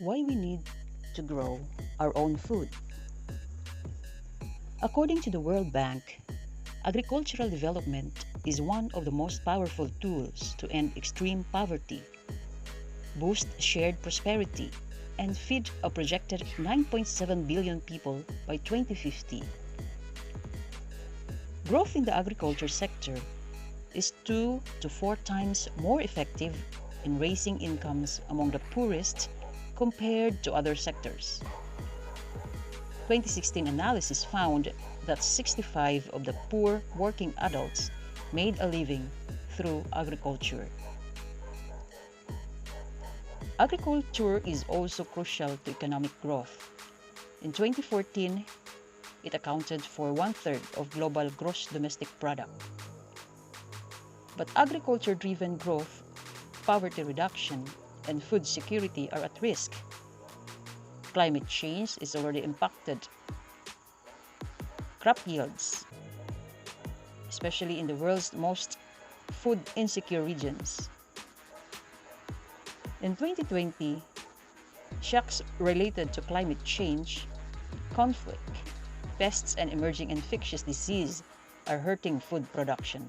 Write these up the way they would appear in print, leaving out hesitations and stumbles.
Why we need to grow our own food. According to the World Bank, agricultural development is one of the most powerful tools to end extreme poverty, boost shared prosperity, and feed a projected 9.7 billion people by 2050. Growth in the agriculture sector is 2 to 4 times more effective in raising incomes among the poorest compared to other sectors. 2016 analysis found that 65 of the poor working adults made a living through agriculture. Agriculture is also crucial to economic growth. In 2014, it accounted for 1/3 of global gross domestic product. But agriculture-driven growth, poverty reduction, and food security are at risk. Climate change is already impacted crop yields, especially in the world's most food insecure regions. In 2020, shocks related to climate change, conflict, pests, and emerging infectious disease are hurting food production,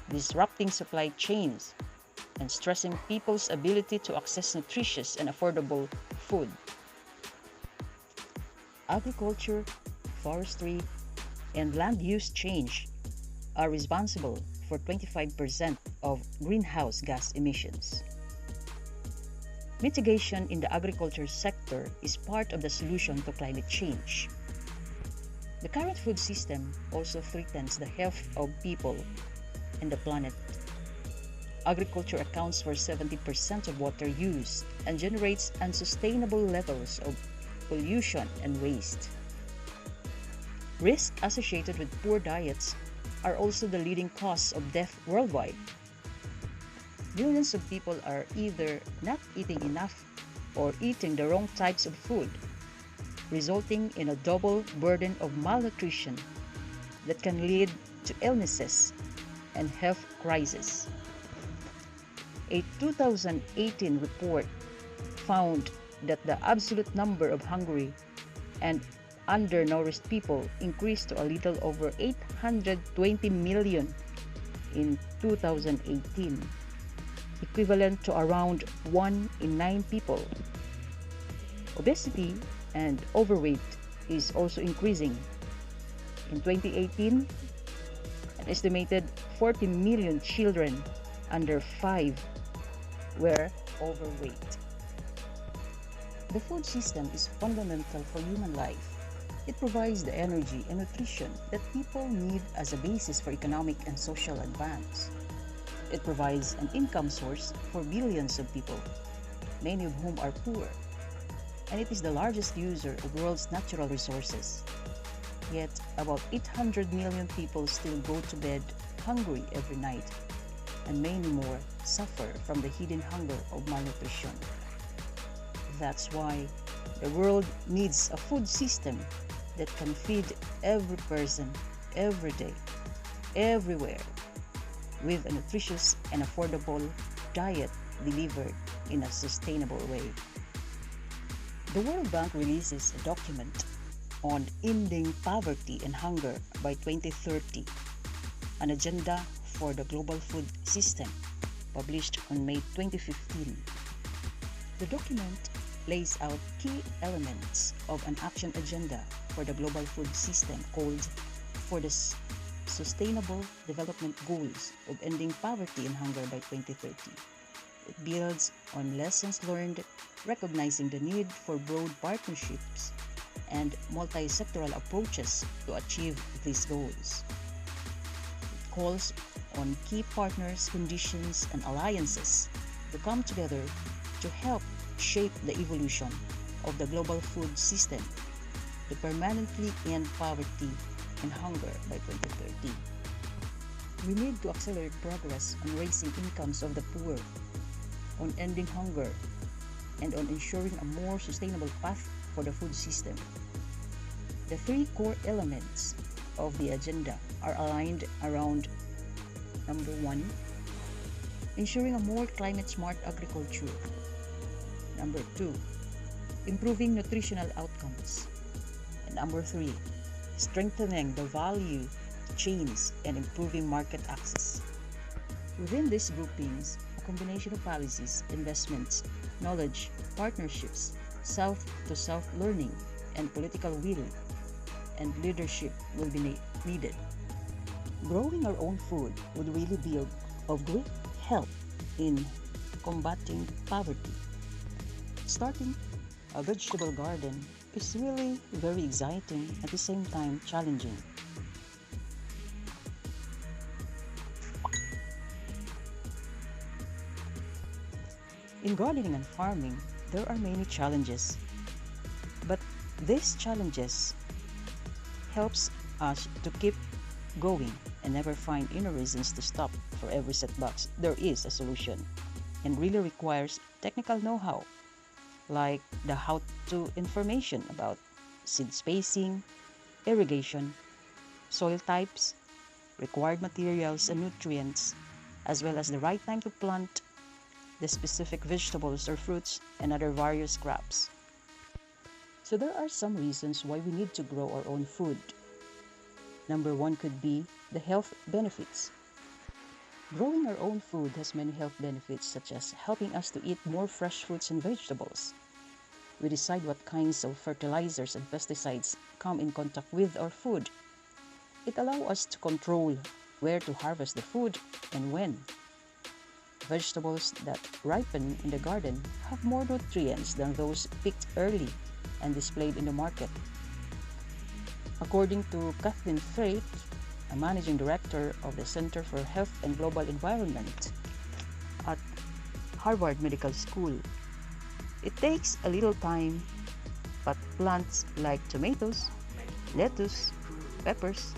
disrupting supply chains, and stressing people's ability to access nutritious and affordable food. Agriculture, forestry, and land use change are responsible for 25% of greenhouse gas emissions. Mitigation in the agriculture sector is part of the solution to climate change. The current food system also threatens the health of people and the planet. Agriculture accounts for 70% of water use and generates unsustainable levels of pollution and waste. Risks associated with poor diets are also the leading cause of death worldwide. Millions of people are either not eating enough or eating the wrong types of food, resulting in a double burden of malnutrition that can lead to illnesses and health crises. A 2018 report found that the absolute number of hungry and undernourished people increased to a little over 820 million in 2018, equivalent to around 1 in 9 people. Obesity and overweight is also increasing. In 2018, an estimated 40 million children under 5 were overweight. The food system is fundamental for human life. It provides the energy and nutrition that people need as a basis for economic and social advance. It provides an income source for billions of people, many of whom are poor, and it is the largest user of the world's natural resources. Yet, about 800 million people still go to bed hungry every night, and many more suffer from the hidden hunger of malnutrition. That's why the world needs a food system that can feed every person, every day, everywhere, with a nutritious and affordable diet delivered in a sustainable way. The World Bank releases a document on ending poverty and hunger by 2030, an agenda for the global food system, published on May 2015. The document lays out key elements of an action agenda for the global food system called for the Sustainable Development Goals of Ending Poverty and Hunger by 2030. It builds on lessons learned, recognizing the need for broad partnerships and multi-sectoral approaches to achieve these goals. It calls on key partners, conditions, and alliances to come together to help shape the evolution of the global food system to permanently end poverty and hunger by 2030. We need to accelerate progress on raising incomes of the poor, on ending hunger, and on ensuring a more sustainable path for the food system. The 3 core elements of the agenda are aligned around: number 1, ensuring a more climate-smart agriculture; number 2, improving nutritional outcomes. And number 3, strengthening the value chains and improving market access. Within these groupings, a combination of policies, investments, knowledge, partnerships, self-to-self learning, and political will and leadership will be needed. Growing our own food would really be of great help in combating poverty. Starting a vegetable garden is really very exciting, at the same time challenging. In gardening and farming, there are many challenges, but these challenges helps us to keep going and never find any reasons to stop. For every setback, there is a solution, and really requires technical know-how, like the how-to information about seed spacing, irrigation, soil types, required materials and nutrients, as well as the right time to plant the specific vegetables or fruits and other various crops. So there are some reasons why we need to grow our own food. Number 1 could be the health benefits. Growing our own food has many health benefits, such as helping us to eat more fresh fruits and vegetables. We decide what kinds of fertilizers and pesticides come in contact with our food. It allows us to control where to harvest the food and when. Vegetables that ripen in the garden have more nutrients than those picked early and displayed in the market. According to Kathleen Freit, a managing director of the Center for Health and Global Environment at Harvard Medical School, it takes a little time, but plants like tomatoes, lettuce, peppers,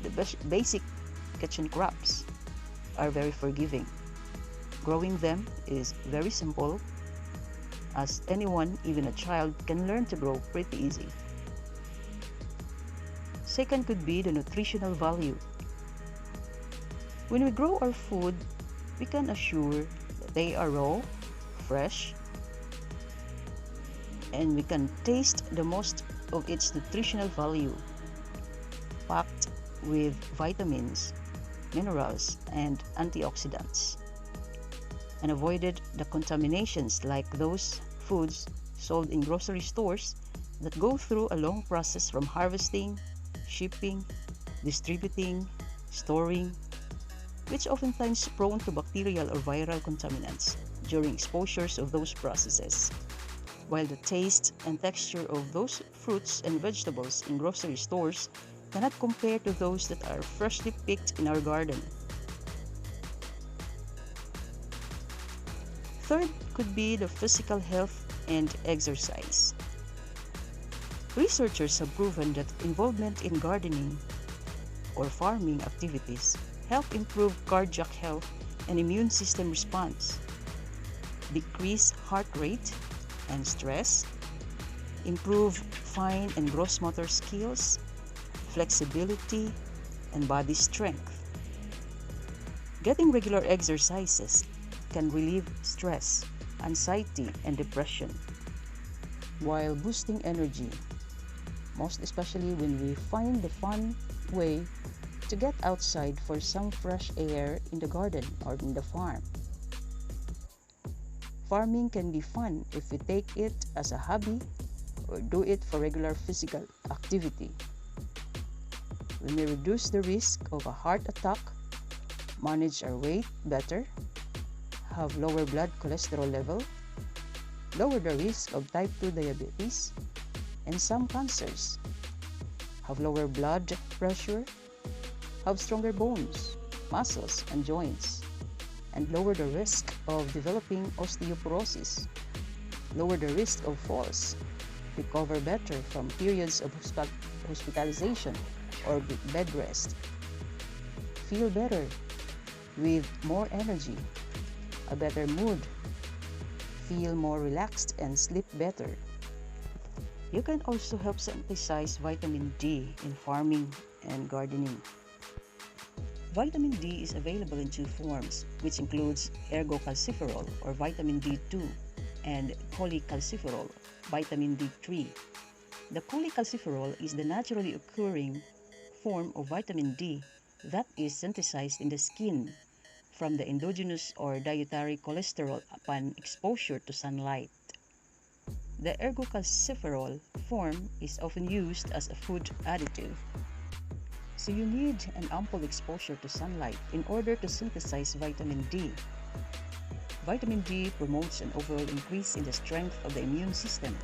the basic kitchen crops, are very forgiving. Growing them is very simple, as anyone, even a child, can learn to grow pretty easy. Second could be the nutritional value. When we grow our food, we can assure that they are raw, fresh, and we can taste the most of its nutritional value, packed with vitamins, minerals, and antioxidants, and avoided the contaminations like those foods sold in grocery stores that go through a long process from harvesting, shipping, distributing, storing, which oftentimes prone to bacterial or viral contaminants during exposures of those processes. While the taste and texture of those fruits and vegetables in grocery stores cannot compare to those that are freshly picked in our garden. Third could be the physical health and exercise. Researchers have proven that involvement in gardening or farming activities help improve cardiac health and immune system response, decrease heart rate and stress, improve fine and gross motor skills, flexibility, and body strength. Getting regular exercises can relieve stress, anxiety, and depression, while boosting energy, most especially when we find the fun way to get outside for some fresh air in the garden or in the farm. Farming can be fun if we take it as a hobby or do it for regular physical activity. We may reduce the risk of a heart attack, manage our weight better, have lower blood cholesterol level, lower the risk of type 2 diabetes and some cancers, have lower blood pressure, have stronger bones, muscles, and joints, and lower the risk of developing osteoporosis, lower the risk of falls, recover better from periods of hospitalization or bed rest, feel better with more energy, a better mood, feel more relaxed and sleep better. You can also help synthesize vitamin D in farming and gardening. Vitamin D is available in two forms, which includes ergocalciferol or vitamin D2 and cholecalciferol, vitamin D3. The cholecalciferol is the naturally occurring form of vitamin D that is synthesized in the skin from the endogenous or dietary cholesterol upon exposure to sunlight. The ergocalciferol form is often used as a food additive. So you need an ample exposure to sunlight in order to synthesize vitamin D. Vitamin D promotes an overall increase in the strength of the immune system.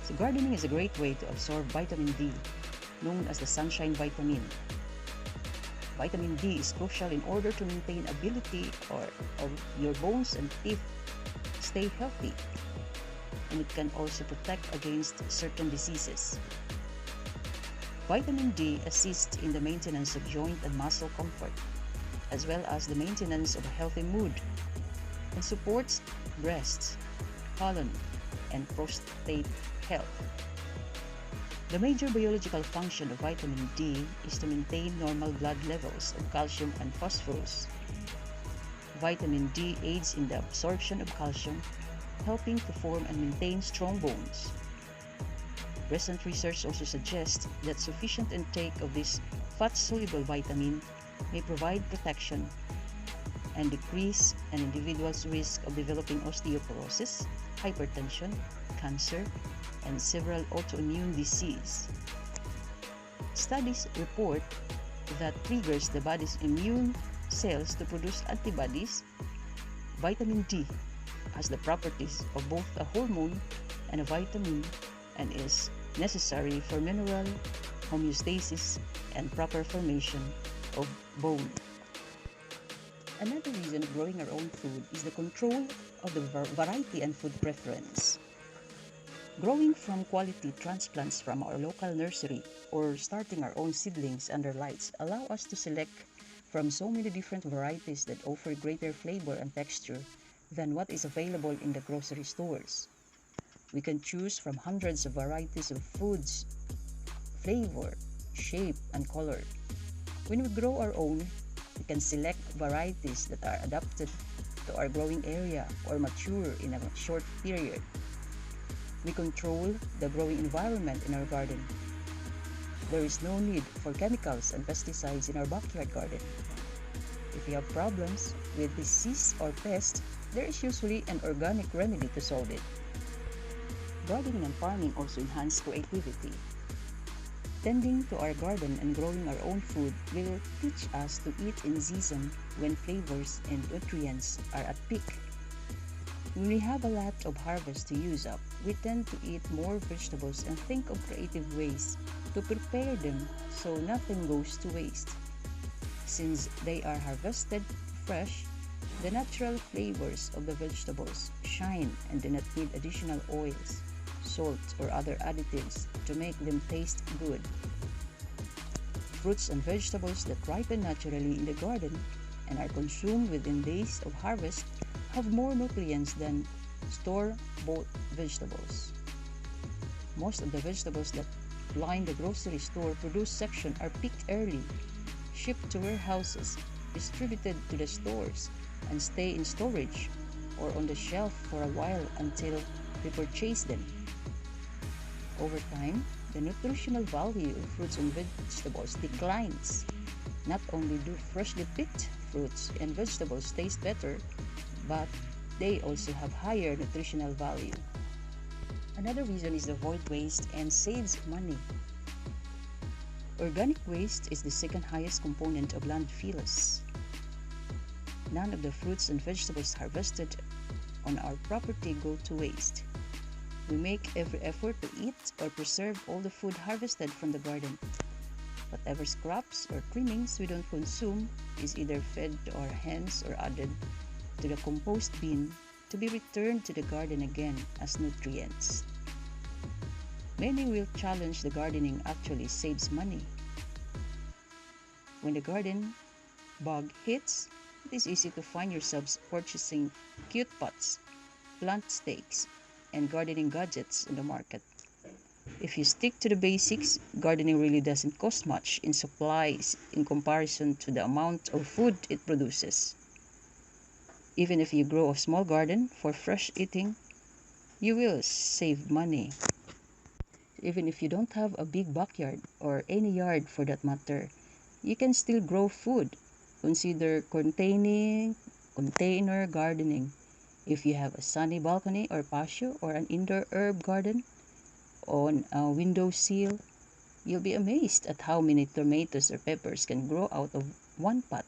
So gardening is a great way to absorb vitamin D, known as the sunshine vitamin. Vitamin D is crucial in order to maintain ability of your bones and teeth stay healthy, and it can also protect against certain diseases. Vitamin D assists in the maintenance of joint and muscle comfort, as well as the maintenance of a healthy mood, and supports breast, colon, and prostate health. The major biological function of vitamin D is to maintain normal blood levels of calcium and phosphorus. Vitamin D aids in the absorption of calcium, helping to form and maintain strong bones. Recent research also suggests that sufficient intake of this fat-soluble vitamin may provide protection and decrease an individual's risk of developing osteoporosis, hypertension, cancer, and several autoimmune diseases. Studies report that triggers the body's immune cells to produce antibodies. Vitamin D has the properties of both a hormone and a vitamin and is necessary for mineral homeostasis and proper formation of bone. Another reason of growing our own food is the control of the variety and food preference. Growing from quality transplants from our local nursery or starting our own seedlings under lights allow us to select from so many different varieties that offer greater flavor and texture than what is available in the grocery stores. We can choose from hundreds of varieties of foods, flavor, shape, and color. When we grow our own, we can select varieties that are adapted to our growing area or mature in a short period. We control the growing environment in our garden. There is no need for chemicals and pesticides in our backyard garden. If you have problems with disease or pest, there is usually an organic remedy to solve it. Gardening and farming also enhance creativity. Tending to our garden and growing our own food will teach us to eat in season when flavors and nutrients are at peak. When we have a lot of harvest to use up, we tend to eat more vegetables and think of creative ways to prepare them so nothing goes to waste. Since they are harvested fresh, the natural flavors of the vegetables shine and do not need additional oils, salt, or other additives to make them taste good. Fruits and vegetables that ripen naturally in the garden and are consumed within days of harvest have more nutrients than store-bought vegetables. Most of the vegetables that line the grocery store produce section are picked early, shipped to warehouses, distributed to the stores, and stay in storage or on the shelf for a while until we purchase them. Over time, the nutritional value of fruits and vegetables declines. Not only do freshly picked fruits and vegetables taste better, but they also have higher nutritional value. Another reason is to avoid waste and saves money. Organic waste is the second highest component of landfills. None of the fruits and vegetables harvested on our property go to waste. We make every effort to eat or preserve all the food harvested from the garden. Whatever scraps or trimmings we don't consume is either fed to our hens or added to the compost bin to be returned to the garden again as nutrients. Many will challenge the gardening actually saves money. When the garden bug hits, it is easy to find yourselves purchasing cute pots, plant stakes, and gardening gadgets in the market. If you stick to the basics, gardening really doesn't cost much in supplies in comparison to the amount of food it produces. Even if you grow a small garden for fresh eating, you will save money. Even if you don't have a big backyard or any yard for that matter, you can still grow food. Consider container gardening. If you have a sunny balcony or patio or an indoor herb garden on a windowsill, you'll be amazed at how many tomatoes or peppers can grow out of one pot.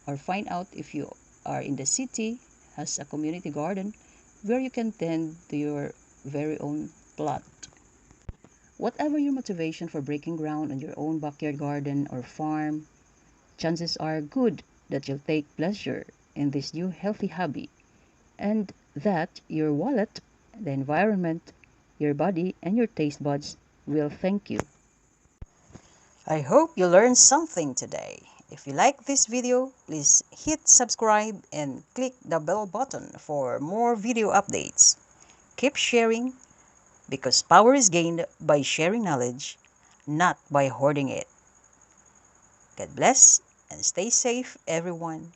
Or find out if you are in the city, has a community garden where you can tend to your very own plot. Whatever your motivation for breaking ground on your own backyard garden or farm, chances are good that you'll take pleasure in this new healthy hobby and that your wallet, the environment, your body, and your taste buds will thank you. I hope you learned something today. If you like this video, please hit subscribe and click the bell button for more video updates. Keep sharing because power is gained by sharing knowledge, not by hoarding it. God bless and stay safe, everyone.